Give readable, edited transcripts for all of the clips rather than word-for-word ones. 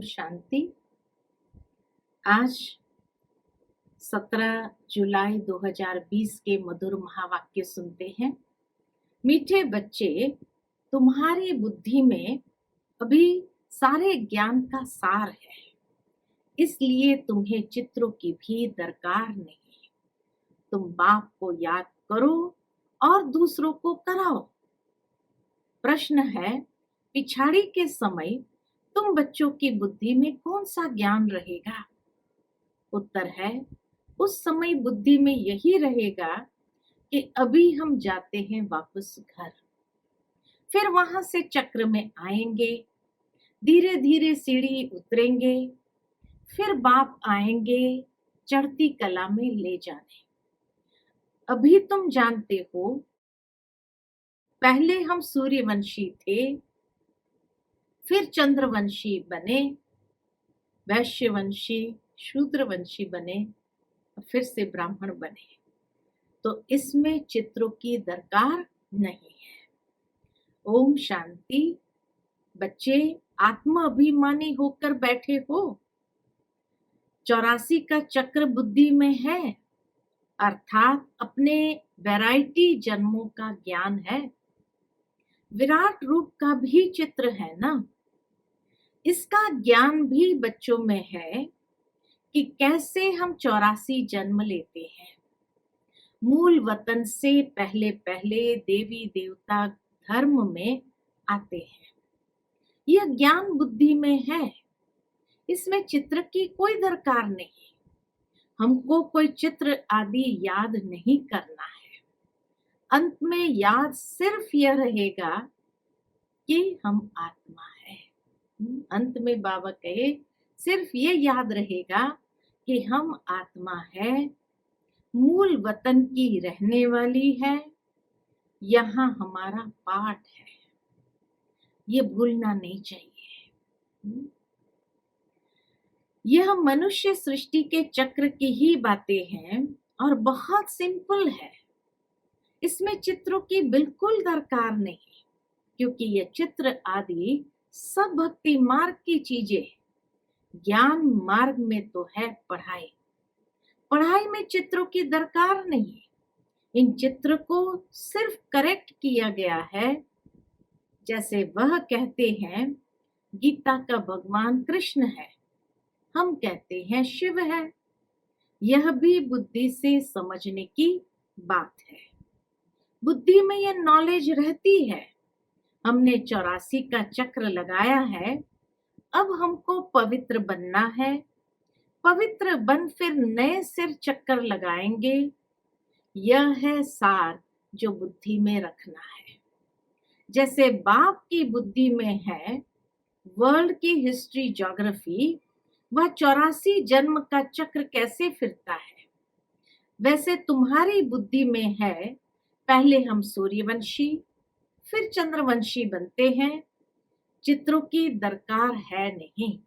शांति। आज 17 जुलाई 2020 के मधुर महावाक्य सुनते हैं। मीठे बच्चे, तुम्हारी बुद्धि में अभी सारे ज्ञान का सार है, इसलिए तुम्हें चित्रों की भी दरकार नहीं। तुम बाप को याद करो और दूसरों को कराओ। प्रश्न है, पिछाड़ी के समय तुम बच्चों की बुद्धि में कौन सा ज्ञान रहेगा? उत्तर है, उस समय बुद्धि में यही रहेगा कि अभी हम जाते हैं वापस घर, फिर वहां से चक्र में आएंगे, धीरे धीरे सीढ़ी उतरेंगे, फिर बाप आएंगे चढ़ती कला में ले जाने। अभी तुम जानते हो, पहले हम सूर्यवंशी थे, फिर चंद्रवंशी बने, वैश्यवंशी, शूद्रवंशी बने, फिर से ब्राह्मण बने। तो इसमें चित्रों की दरकार नहीं है। ओम शांति। बच्चे, आत्मा अभिमानी होकर बैठे हो। 84 का चक्र बुद्धि में है, अर्थात अपने वैरायटी जन्मों का ज्ञान है। विराट रूप का भी चित्र है ना, इसका ज्ञान भी बच्चों में है कि कैसे हम 84 जन्म लेते हैं। मूल वतन से पहले पहले देवी देवता धर्म में आते हैं। यह ज्ञान बुद्धि में है, इसमें चित्र की कोई दरकार नहीं। हमको कोई चित्र आदि याद नहीं करना है। अंत में याद सिर्फ यह रहेगा कि हम आत्मा है। अंत में बाबा कहे, सिर्फ ये याद रहेगा कि हम आत्मा है, मूल वतन की रहने वाली है, यहाँ हमारा पाठ है। ये भूलना नहीं चाहिए। यह मनुष्य सृष्टि के चक्र की ही बातें हैं और बहुत सिंपल है। इसमें चित्रों की बिल्कुल दरकार नहीं, क्योंकि ये चित्र आदि सब भक्ति मार्ग की चीजें। ज्ञान मार्ग में तो है पढ़ाई। पढ़ाई में चित्रों की दरकार नहीं। इन चित्र को सिर्फ करेक्ट किया गया है। जैसे वह कहते हैं गीता का भगवान कृष्ण है, हम कहते हैं शिव है। यह भी बुद्धि से समझने की बात है। बुद्धि में यह नॉलेज रहती है। हमने 84 का चक्र लगाया है, अब हमको पवित्र बनना है। पवित्र बन फिर नए सिर चक्कर लगाएंगे। यह है सार जो बुद्धि में रखना है। जैसे बाप की बुद्धि में है वर्ल्ड की हिस्ट्री, ज्योग्राफी, वह 84 जन्म का चक्र कैसे फिरता है, वैसे तुम्हारी बुद्धि में है पहले हम सूर्यवंशी फिर चंद्रवंशी बनते हैं। चित्रों की दरकार है नहीं।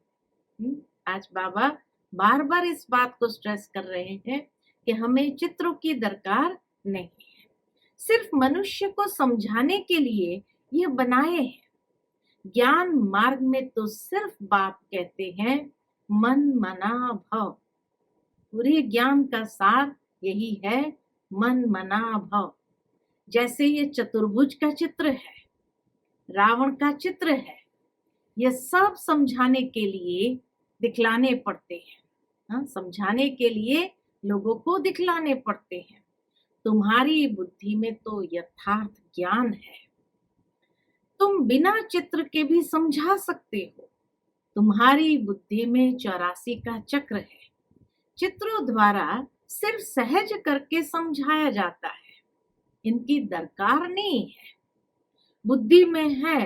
आज बाबा बार बार इस बात को स्ट्रेस कर रहे हैं कि हमें चित्रों की दरकार नहीं है। सिर्फ मनुष्य को समझाने के लिए यह बनाए हैं। ज्ञान मार्ग में तो सिर्फ बाप कहते हैं मन मना भव। पूरे ज्ञान का सार यही है, मन मना भव। जैसे ये चतुर्भुज का चित्र है, रावण का चित्र है, यह सब समझाने के लिए दिखलाने पड़ते हैं। समझाने के लिए लोगों को दिखलाने पड़ते हैं। तुम्हारी बुद्धि में तो यथार्थ ज्ञान है। तुम बिना चित्र के भी समझा सकते हो। तुम्हारी बुद्धि में 84 का चक्र है। चित्रों द्वारा सिर्फ सहज करके समझाया जाता है, इनकी दरकार नहीं है। बुद्धि में है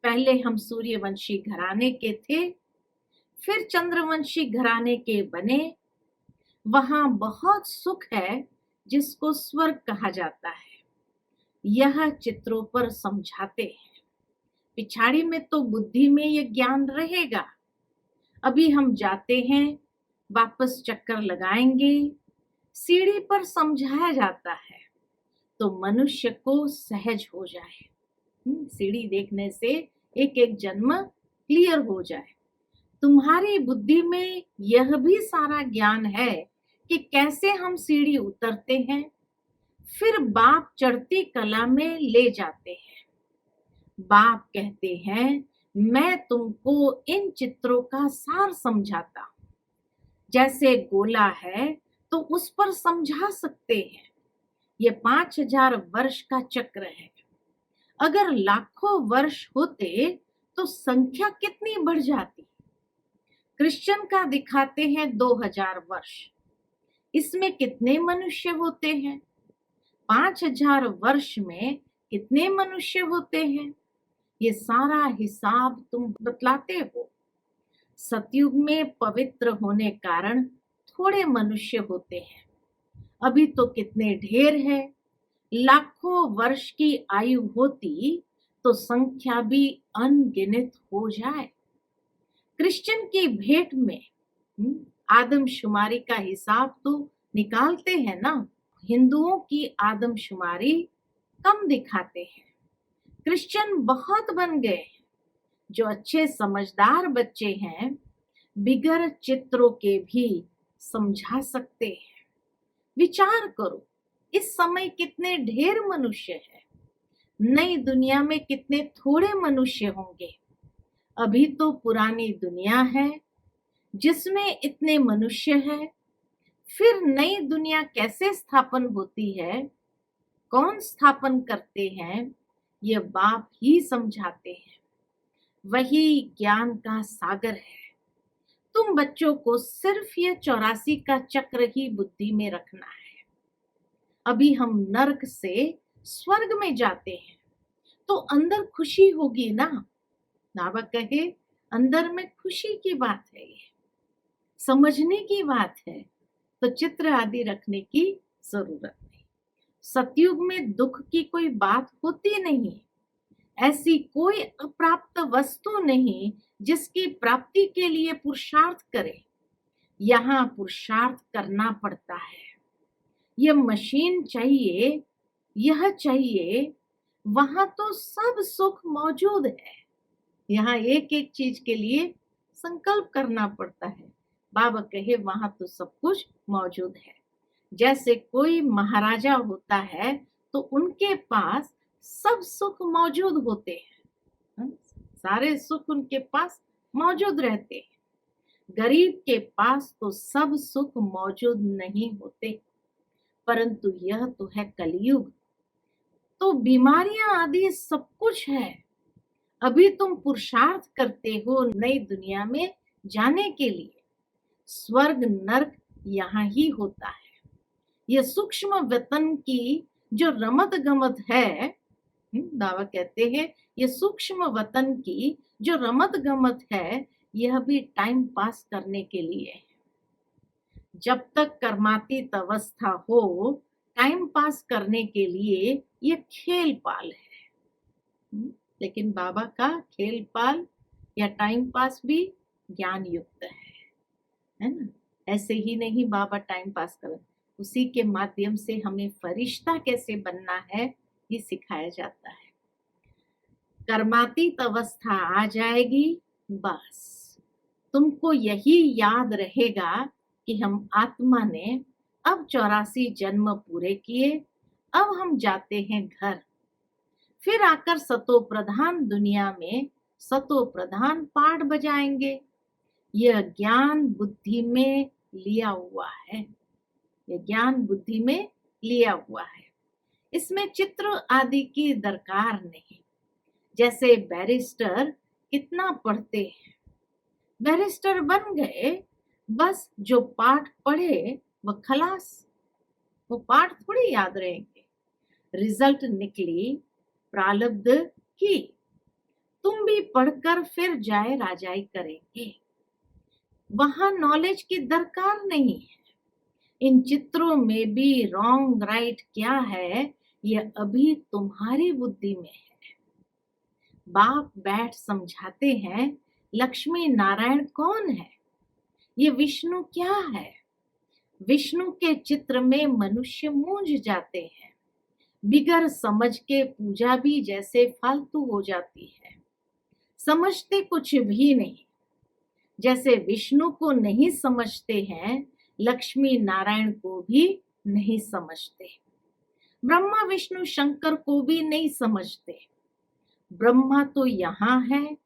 पहले हम सूर्यवंशी घराने के थे, फिर चंद्रवंशी घराने के बने। वहां बहुत सुख है जिसको स्वर्ग कहा जाता है। यह चित्रों पर समझाते हैं। पिछाड़ी में तो बुद्धि में यह ज्ञान रहेगा। अभी हम जाते हैं, वापस चक्कर लगाएंगे, सीढ़ी पर समझाया जाता है तो मनुष्य को सहज हो जाए। सीढ़ी देखने से एक एक जन्म क्लियर हो जाए तुम्हारी बुद्धि में यह भी सारा ज्ञान है कि कैसे हम सीढ़ी उतरते हैं, फिर बाप चढ़ती कला में ले जाते हैं। बाप कहते हैं, मैं तुमको इन चित्रों का सार समझाता हूं। जैसे गोला है तो उस पर समझा सकते हैं। ये 5000 वर्ष का चक्र है। अगर लाखों वर्ष होते तो संख्या कितनी बढ़ जाती। क्रिश्चियन का दिखाते हैं 2000 वर्ष। इसमें कितने मनुष्य होते हैं? 5000 वर्ष में कितने मनुष्य होते हैं? ये सारा हिसाब तुम बतलाते हो। सतयुग में पवित्र होने कारण थोड़े मनुष्य होते हैं। अभी तो कितने ढेर है। लाखों वर्ष की आयु होती तो संख्या भी अनगिनत हो जाए। क्रिश्चियन की भेंट में आदमशुमारी का हिसाब तो निकालते हैं ना। हिंदुओं की आदमशुमारी कम दिखाते हैं। क्रिश्चियन बहुत बन गए। जो अच्छे समझदार बच्चे हैं बिगर चित्रों के भी समझा सकते हैं। विचार करो, इस समय कितने ढेर मनुष्य हैं। नई दुनिया में कितने थोड़े मनुष्य होंगे। अभी तो पुरानी दुनिया है जिसमें इतने मनुष्य हैं। फिर नई दुनिया कैसे स्थापन होती है, कौन स्थापन करते हैं, ये बाप ही समझाते हैं। वही ज्ञान का सागर है। तुम बच्चों को सिर्फ ये 84 का चक्र ही बुद्धि में रखना है। अभी हम नरक से स्वर्ग में जाते हैं तो अंदर खुशी होगी ना। बाबा कहे, अंदर में खुशी की बात है, ये समझने की बात है, तो चित्र आदि रखने की जरूरत नहीं। सतयुग में दुख की कोई बात होती नहीं। ऐसी कोई अप्राप्त वस्तु नहीं जिसकी प्राप्ति के लिए पुरुषार्थ करे। यहाँ पुरुषार्थ करना पड़ता है। यह मशीन चाहिए, यह चाहिए, वहां तो सब सुख मौजूद है। यहाँ एक एक चीज के लिए संकल्प करना पड़ता है। बाबा कहे, वहां तो सब कुछ मौजूद है। जैसे कोई महाराजा होता है तो उनके पास सब सुख मौजूद होते हैं। सारे सुख उनके पास मौजूद रहते हैं। गरीब के पास तो सब सुख मौजूद नहीं होते। परंतु यह तो है कलयुग, तो बीमारियां आदि सब कुछ है। अभी तुम पुरुषार्थ करते हो नई दुनिया में जाने के लिए। स्वर्ग नरक यहाँ ही होता है। यह सूक्ष्म वतन की जो रमत गमत है, दावा कहते हैं, ये सूक्ष्म वतन की जो रमत गमत है, यह भी टाइम पास करने के लिए है। जब तक कर्मातीत अवस्था हो, टाइम पास करने के लिए ये खेल पाल है। लेकिन बाबा का खेल पाल या टाइम पास भी ज्ञान युक्त है ना। ऐसे ही नहीं बाबा टाइम पास कर, उसी के माध्यम से हमें फरिश्ता कैसे बनना है ये सिखाया जाता है। कर्मातीत अवस्था आ जाएगी, बस तुमको यही याद रहेगा कि हम आत्मा ने अब 84 जन्म पूरे किए, अब हम जाते हैं घर। फिर आकर सतो प्रधान दुनिया में सतो प्रधान पाठ बजाएंगे। यह ज्ञान बुद्धि में लिया हुआ है। यह ज्ञान बुद्धि में लिया हुआ है। इसमें चित्र आदि की दरकार नहीं। जैसे बैरिस्टर कितना पढ़ते हैं, बैरिस्टर बन गए, बस जो पाठ पढ़े वह खलास। वो पाठ थोड़ी याद रहेंगे। रिजल्ट निकली प्रारब्ध की। तुम भी पढ़कर फिर जाए राजाई करेंगे। वहां नॉलेज की दरकार नहीं है। इन चित्रों में भी रॉन्ग राइट क्या है, यह अभी तुम्हारी बुद्धि में है। बाप बैठ समझाते हैं, लक्ष्मी नारायण कौन है, ये विष्णु क्या है। विष्णु के चित्र में मनुष्य मूंझ जाते हैं। बिगर समझ के पूजा भी जैसे फालतू हो जाती है। समझते कुछ भी नहीं। जैसे विष्णु को नहीं समझते हैं, लक्ष्मी नारायण को भी नहीं समझते, ब्रह्मा विष्णु शंकर को भी नहीं समझते। ब्रह्मा तो यहाँ है,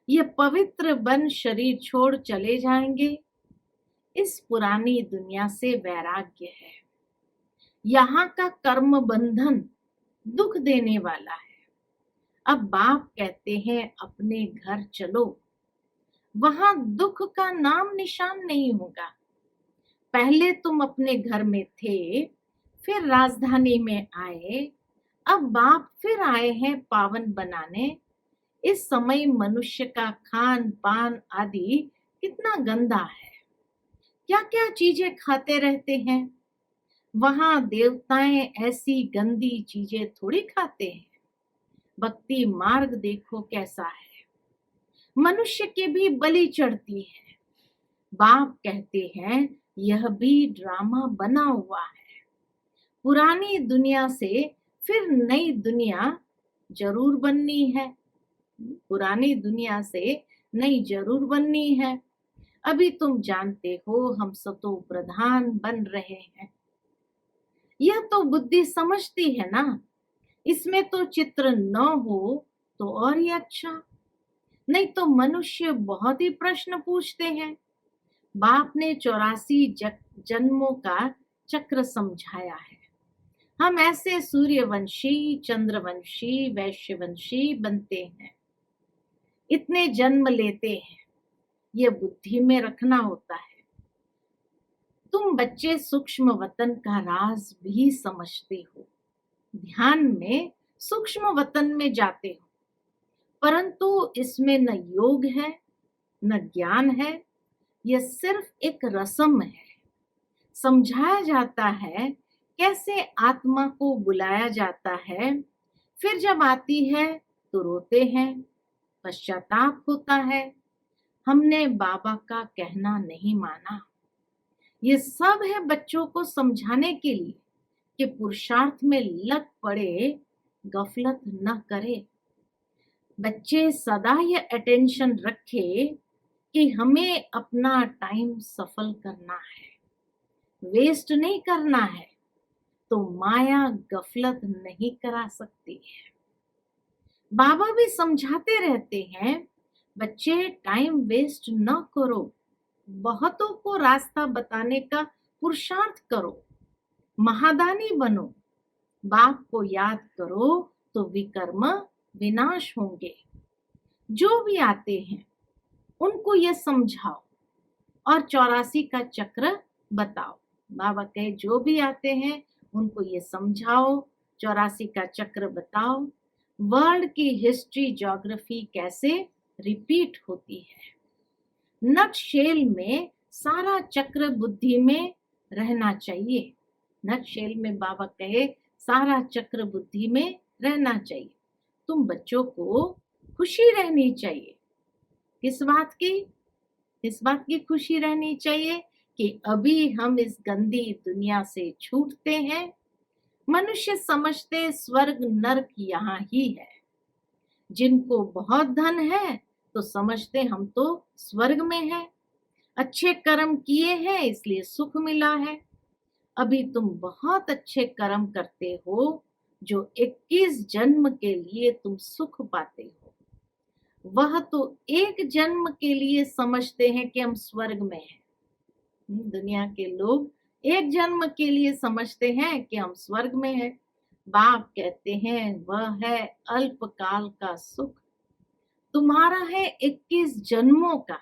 ये पवित्र बन शरीर छोड़ चले जाएंगे। इस पुरानी दुनिया से वैराग्य है। यहाँ का कर्म बंधन दुख देने वाला है। अब बाप कहते हैं अपने घर चलो, वहां दुख का नाम निशान नहीं होगा। पहले तुम अपने घर में थे, फिर राजधानी में आए, अब बाप फिर आए हैं पावन बनाने। इस समय मनुष्य का खान पान आदि कितना गंदा है, क्या क्या चीजें खाते रहते हैं। वहां देवताएं ऐसी गंदी चीजें थोड़ी खाते हैं। भक्ति मार्ग देखो कैसा है, मनुष्य की भी बलि चढ़ती है। बाप कहते हैं यह भी ड्रामा बना हुआ है। पुरानी दुनिया से फिर नई दुनिया जरूर बननी है। पुरानी दुनिया से नई जरूर बननी है। अभी तुम जानते हो हम सतो प्रधान बन रहे हैं। यह तो बुद्धि समझती है ना, इसमें तो चित्र न हो तो और ही अच्छा। नहीं तो मनुष्य बहुत ही प्रश्न पूछते हैं। बाप ने 84 जन्मों का चक्र समझाया है। हम ऐसे सूर्यवंशी, चंद्रवंशी, वैश्यवंशी बनते हैं, इतने जन्म लेते हैं, ये बुद्धि में रखना होता है। तुम बच्चे सूक्ष्म वतन का राज भी समझते हो, ध्यान में सूक्ष्म वतन में जाते हो, परंतु इसमें न योग है न ज्ञान है, यह सिर्फ एक रस्म है। समझाया जाता है कैसे आत्मा को बुलाया जाता है, फिर जब आती है तो रोते हैं, पश्चाताप होता है, हमने बाबा का कहना नहीं माना। ये सब है बच्चों को समझाने के लिए कि पुरुषार्थ में लग पड़े, गफलत न करे। बच्चे सदा ये अटेंशन रखे कि हमें अपना टाइम सफल करना है, वेस्ट नहीं करना है, तो माया गफलत नहीं करा सकती है। बाबा भी समझाते रहते हैं बच्चे टाइम वेस्ट न करो, बहुतों को रास्ता बताने का पुरुषार्थ करो, महादानी बनो, बाप को याद करो तो विकर्म विनाश होंगे। जो भी आते हैं उनको ये समझाओ और 84 का चक्र बताओ। बाबा कहे जो भी आते हैं उनको ये समझाओ, 84 का चक्र बताओ, वर्ल्ड की हिस्ट्री ज्योग्राफी कैसे रिपीट होती है। नट शेल में सारा चक्र बुद्धि में रहना चाहिए। नट शेल में बाबा कहे सारा चक्र बुद्धि में रहना चाहिए। तुम बच्चों को खुशी रहनी चाहिए। किस बात की? इस बात की खुशी रहनी चाहिए कि अभी हम इस गंदी दुनिया से छूटते हैं। मनुष्य समझते स्वर्ग नरक यहाँ ही है। जिनको बहुत धन है तो समझते हम तो स्वर्ग में हैं, अच्छे कर्म किए हैं इसलिए सुख मिला है। अभी तुम बहुत अच्छे कर्म करते हो, जो 21 जन्म के लिए तुम सुख पाते हो। वह तो एक जन्म के लिए समझते हैं कि हम स्वर्ग में हैं। दुनिया के लोग एक जन्म के लिए समझते हैं कि हम स्वर्ग में हैं। बाप कहते हैं वह है अल्पकाल का सुख, तुम्हारा है 21 जन्मों का,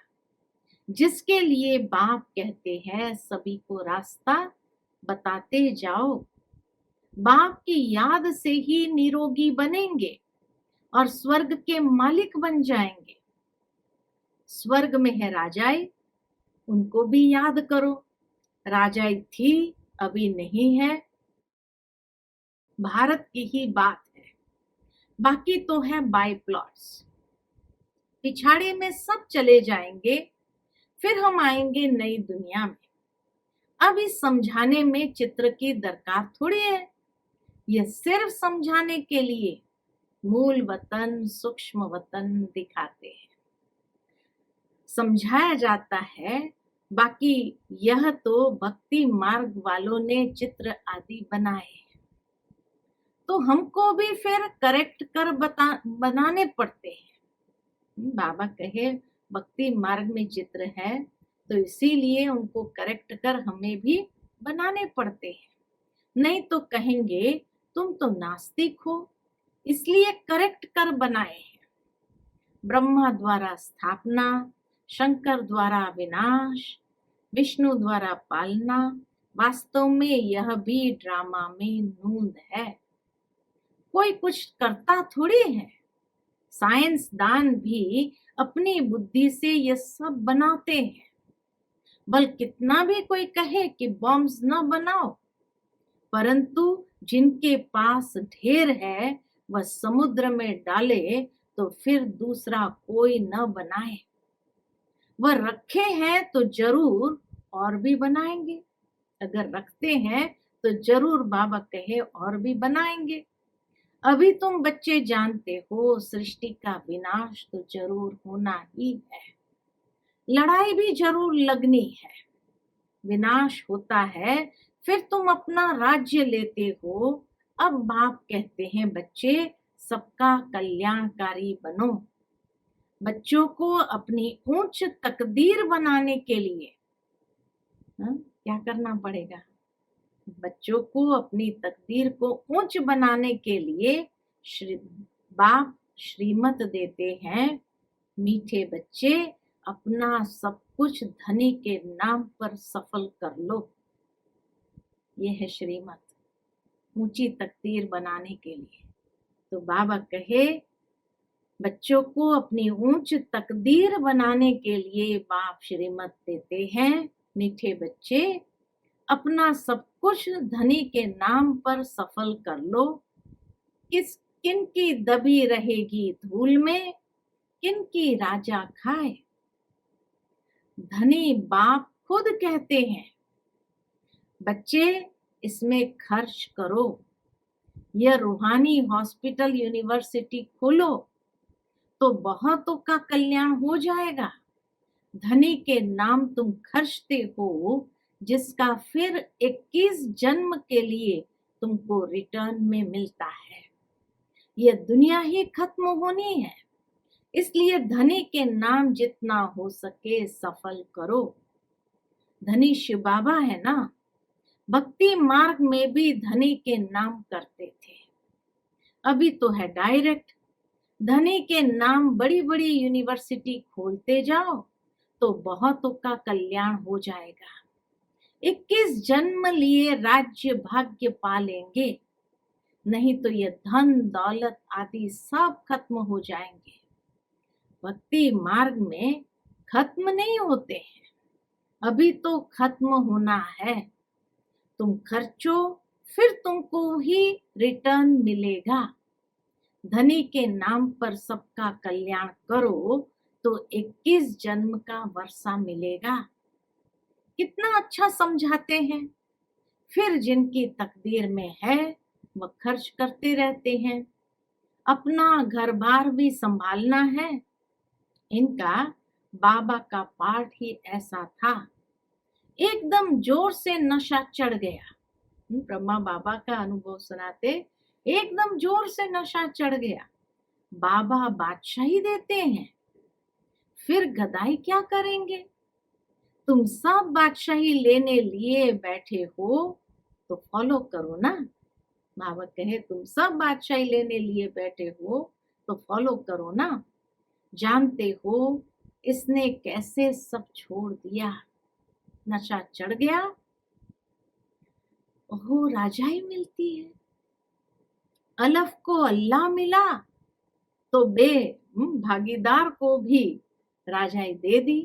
जिसके लिए बाप कहते हैं सभी को रास्ता बताते जाओ। बाप की याद से ही निरोगी बनेंगे और स्वर्ग के मालिक बन जाएंगे। स्वर्ग में है राजाई, उनको भी याद करो। राजाई थी, अभी नहीं है, भारत की ही बात है, बाकी तो है बाय प्लॉट्स। पिछाड़े में सब चले जाएंगे, फिर हम आएंगे नई दुनिया में। अब इस समझाने में चित्र की दरकार थोड़ी है, यह सिर्फ समझाने के लिए मूल वतन सूक्ष्म वतन दिखाते हैं। समझाया जाता है। बाकी यह तो भक्ति मार्ग वालों ने चित्र आदि बनाए, तो हमको भी फिर करेक्ट कर बनाने पड़ते हैं। बाबा कहे भक्ति मार्ग में चित्र है, तो इसीलिए उनको करेक्ट कर हमें भी बनाने पड़ते हैं। नहीं तो कहेंगे तुम तो नास्तिक हो, इसलिए करेक्ट कर बनाए हैं। ब्रह्मा द्वारा स्थापना, शंकर द्वारा विनाश, विष्णु द्वारा पालना, वास्तव में यह भी ड्रामा में नूंद है। कोई कुछ करता थोड़ी है। साइंसदान भी अपनी बुद्धि से ये सब बनाते हैं। बल कितना भी कोई कहे कि बॉम्ब्स न बनाओ, परंतु जिनके पास ढेर है वह समुद्र में डाले तो फिर दूसरा कोई न बनाए। वह रखे हैं तो जरूर और भी बनाएंगे। अगर रखते हैं तो जरूर बाबा कहे और भी बनाएंगे। अभी तुम बच्चे जानते हो सृष्टि का विनाश तो जरूर होना ही है, लड़ाई भी जरूर लगनी है। विनाश होता है, फिर तुम अपना राज्य लेते हो। अब बाप कहते हैं बच्चे सबका कल्याणकारी बनो। बच्चों को अपनी ऊंच तकदीर बनाने के लिए क्या करना पड़ेगा? बच्चों को अपनी तकदीर को ऊंच बनाने के लिए बाप श्रीमत देते हैं। मीठे बच्चे अपना सब कुछ धनी के नाम पर सफल कर लो। यह है श्रीमत, ऊंची तकदीर बनाने के लिए। तो बाबा कहे बच्चों को अपनी ऊंच तकदीर बनाने के लिए बाप श्रीमत देते हैं। मीठे बच्चे अपना सब कुछ धनी के नाम पर सफल कर लो। किन की दबी रहेगी धूल में, किन की राजा खाए। धनी बाप खुद कहते हैं बच्चे इसमें खर्च करो, यह रूहानी हॉस्पिटल यूनिवर्सिटी खोलो तो बहुतों का कल्याण हो जाएगा। धनी के नाम तुम खर्चते हो, जिसका फिर 21 जन्म के लिए तुमको रिटर्न में मिलता है। यह दुनिया ही खत्म होनी है, इसलिए धनी के नाम जितना हो सके सफल करो। धनी शिव बाबा है ना, भक्ति मार्ग में भी धनी के नाम करते थे। अभी तो है डायरेक्ट, धनी के नाम बड़ी बड़ी यूनिवर्सिटी खोलते जाओ तो बहुतों का कल्याण हो जाएगा। 21 जन्म लिए राज्य भाग्य पालेंगे, नहीं तो ये धन दौलत आदि सब खत्म हो जाएंगे। भक्ति मार्ग में खत्म नहीं होते हैं, अभी तो खत्म होना है। तुम खर्चो फिर तुमको ही रिटर्न मिलेगा। धनी के नाम पर सबका कल्याण करो तो 21 जन्म का वर्षा मिलेगा। कितना अच्छा समझाते हैं। फिर जिनकी तकदीर में है वह खर्च करते रहते हैं। अपना घर बार भी संभालना है। इनका बाबा का पाठ ही ऐसा था। एकदम जोर से नशा चढ़ गया। ब्रह्मा बाबा का अनुभव सुनाते, एकदम जोर से नशा चढ़ गया। बाबा बादशाही देते हैं, फिर गदाई क्या करेंगे? तुम सब बादशाही लेने लिए बैठे हो तो फॉलो करो ना। बाबा कहे तुम सब बादशाही लेने लिए बैठे हो तो फॉलो करो ना। जानते हो इसने कैसे सब छोड़ दिया, नशा चढ़ गया। ओहो राजाई मिलती है। अलफ को अल्लाह मिला तो भागीदार को भी राजाई दे दी।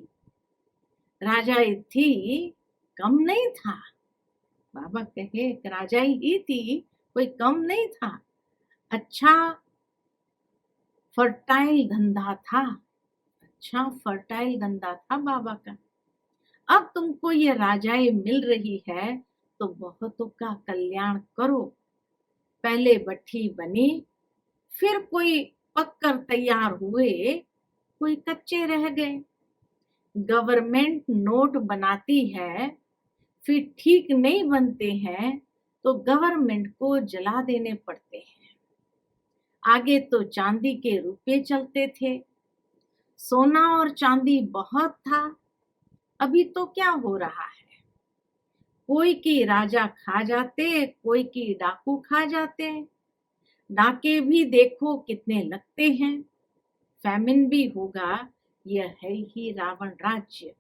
राजाई थी, कम नहीं था। बाबा कहे राजाई ही थी, कोई कम नहीं था। अच्छा फर्टाइल धंधा था, अच्छा फर्टाइल धंधा था बाबा का। अब तुमको ये राजाई मिल रही है तो बहुतों का कल्याण करो। पहले भट्ठी बनी, फिर कोई पककर तैयार हुए, कोई कच्चे रह गए। गवर्नमेंट नोट बनाती है, फिर ठीक नहीं बनते हैं तो गवर्नमेंट को जला देने पड़ते हैं। आगे तो चांदी के रुपये चलते थे, सोना और चांदी बहुत था। अभी तो क्या हो रहा है, कोई की राजा खा जाते, कोई की डाकू खा जाते। डाके भी देखो कितने लगते हैं। फैमिन भी होगा, यह है ही रावण राज्य।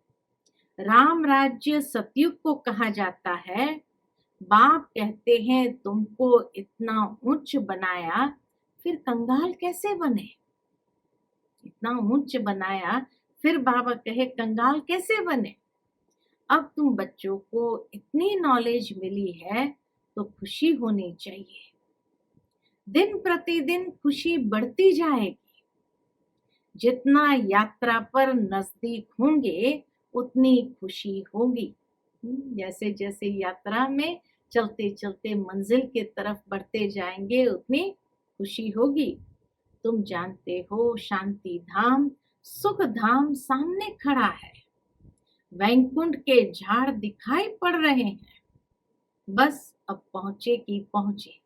राम राज्य सतयुग को कहा जाता है। बाप कहते हैं तुमको इतना उच्च बनाया, फिर कंगाल कैसे बने? इतना उच्च बनाया, फिर बाबा कहे कंगाल कैसे बने? अब तुम बच्चों को इतनी नॉलेज मिली है तो खुशी होनी चाहिए। दिन प्रतिदिन खुशी बढ़ती जाएगी। जितना यात्रा पर नजदीक होंगे उतनी खुशी होगी। जैसे जैसे यात्रा में चलते चलते मंजिल के तरफ बढ़ते जाएंगे उतनी खुशी होगी। तुम जानते हो शांति धाम, सुख धाम सामने खड़ा है। वैकुंठ के झाड़ दिखाई पड़ रहे हैं, बस अब पहुंचे की पहुंचे।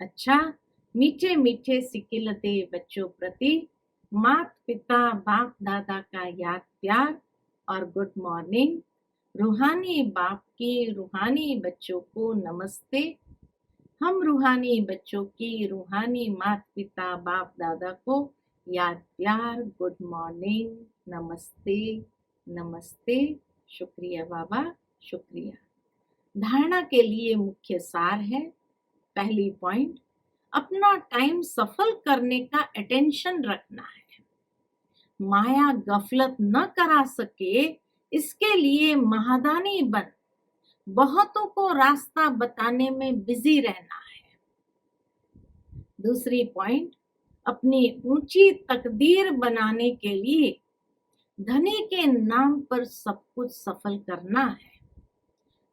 अच्छा, मीठे मीठे सिकिलते बच्चों प्रति माता पिता बाप दादा का याद प्यार और गुड मॉर्निंग। रूहानी बाप की रूहानी बच्चों को नमस्ते। हम रूहानी बच्चों की रूहानी माता पिता बाप दादा को याद प्यार, गुड मॉर्निंग, नमस्ते नमस्ते। शुक्रिया बाबा, शुक्रिया। धारणा के लिए मुख्य सार है। पहली पॉइंट, अपना टाइम सफल करने का अटेंशन रखना है। माया गफलत न करा सके, इसके लिए महादानी बन बहुतों को रास्ता बताने में बिजी रहना है। दूसरी पॉइंट, अपनी ऊंची तकदीर बनाने के लिए धनी के नाम पर सब कुछ सफल करना है।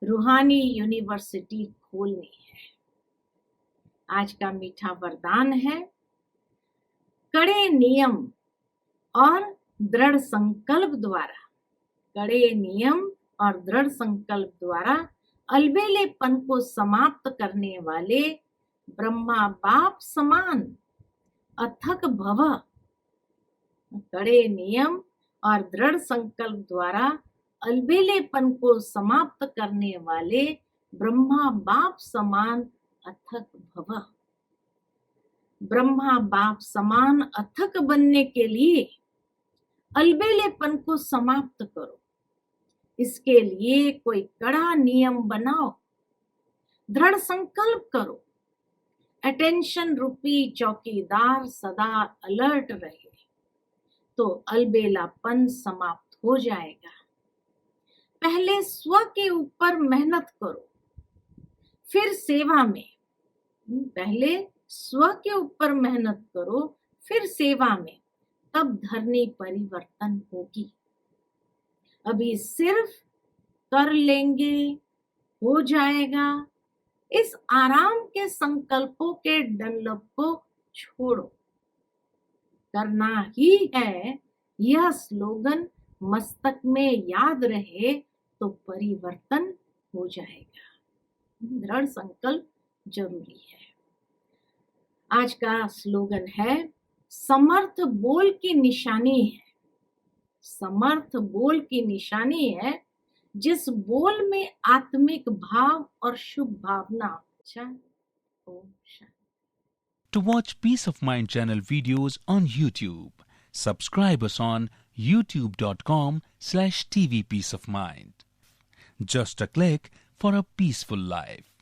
रूहानी यूनिवर्सिटी खोलनी है। आज का मीठा वरदान है, कड़े नियम और दृढ़ संकल्प द्वारा, कड़े नियम और दृढ़ संकल्प द्वारा अलबेलेपन को समाप्त करने वाले ब्रह्मा बाप समान अथक भव। कड़े नियम और दृढ़ संकल्प द्वारा अलबेलेपन को समाप्त करने वाले ब्रह्मा बाप समान अथक भव। ब्रह्मा बाप समान अथक बनने के लिए अलबेलेपन को समाप्त करो। इसके लिए कोई कड़ा नियम बनाओ, दृढ़ संकल्प करो। अटेंशन रूपी चौकीदार सदा अलर्ट रहे तो अलबेलापन समाप्त हो जाएगा। पहले स्व के ऊपर मेहनत करो, फिर सेवा में। पहले स्व के ऊपर मेहनत करो, फिर सेवा में, तब धरनी परिवर्तन होगी। अभी सिर्फ कर लेंगे, हो जाएगा, इस आराम के संकल्पों के डंलप को छोड़ो। करना ही है, यह स्लोगन मस्तक में याद रहे तो परिवर्तन हो जाएगा। दृढ़ संकल्प जरूरी है। आज का स्लोगन है, समर्थ बोल की निशानी है। समर्थ बोल की निशानी है जिस बोल में आत्मिक भाव और शुभ भावना। Om Shanti. To watch Peace of Mind channel videos on YouTube, subscribe us on youtube.com/tvpeaceofmind. Just a click for a peaceful life.